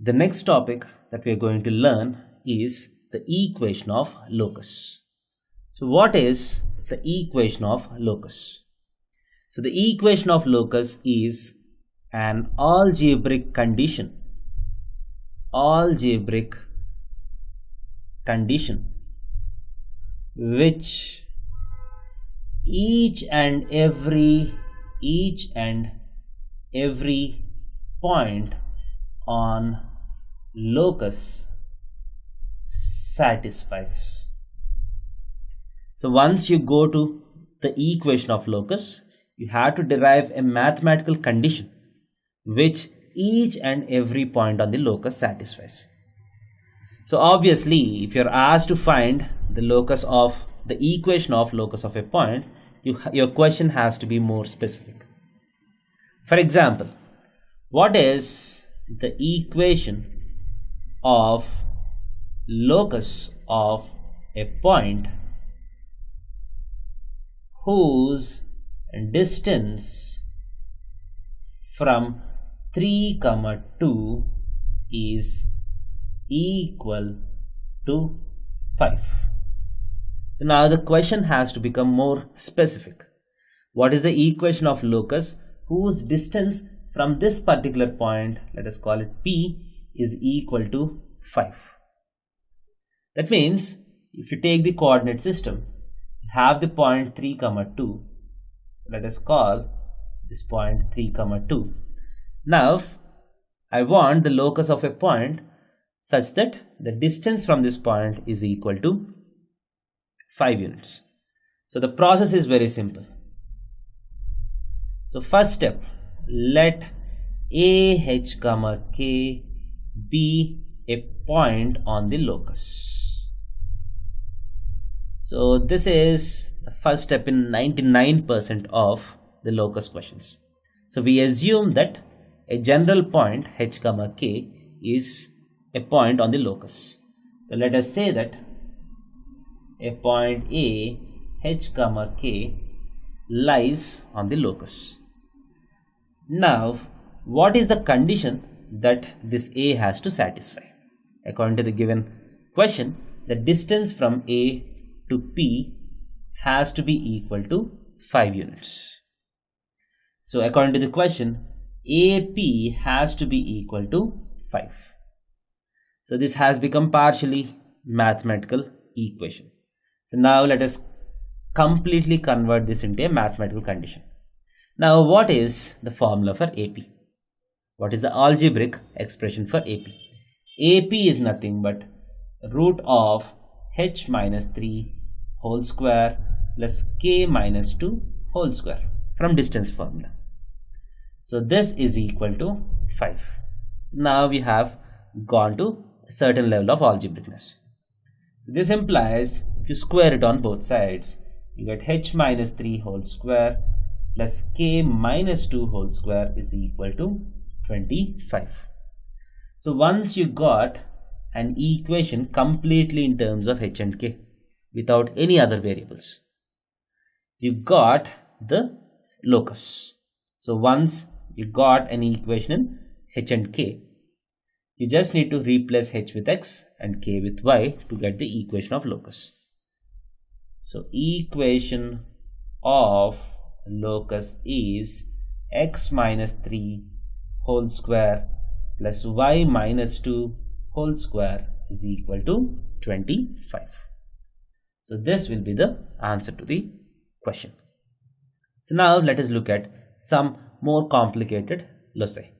The next topic that we are going to learn is the equation of locus. So what is the equation of locus? So the equation of locus is an algebraic condition which each and every point on locus satisfies. So once you go to the equation of locus, you have to derive a mathematical condition which each and every point on the locus satisfies. So obviously, if you're asked to find the locus of the equation of locus of a point, your question has to be more specific. For example, what is the equation of locus of a point whose distance from 3, 2 is equal to 5? So now the question has to become more specific. What is the equation of locus whose distance from this particular point, let us call it P, is equal to 5? That means if you take the coordinate system, you have the point 3, 2. So let us call this point 3, 2. Now I want the locus of a point such that the distance from this point is equal to 5 units. So the process is very simple. So first step, let AH, K be a point on the locus. So this is the first step in 99% of the locus questions. So we assume that a general point H, K is a point on the locus. So let us say that a point A, H, K lies on the locus. Now, what is the condition that this A has to satisfy? According to the given question, the distance from A to P has to be equal to 5 units. So according to the question, AP has to be equal to 5. So this has become partially mathematical equation. So now let us completely convert this into a mathematical condition. Now what is the formula for AP? What is the algebraic expression for AP? AP is nothing but root of h minus 3 whole square plus k minus 2 whole square from distance formula. So this is equal to 5. So now we have gone to a certain level of algebraicness. So this implies if you square it on both sides, you get h minus 3 whole square plus k minus 2 whole square is equal to 25. So once you got an equation completely in terms of h and k without any other variables, you got the locus. So once you got an equation in h and k, you just need to replace h with x and k with y to get the equation of locus. So equation of locus is x minus 3 whole square plus y minus 2 whole square is equal to 25. So this will be the answer to the question. So now let us look at some more complicated loci.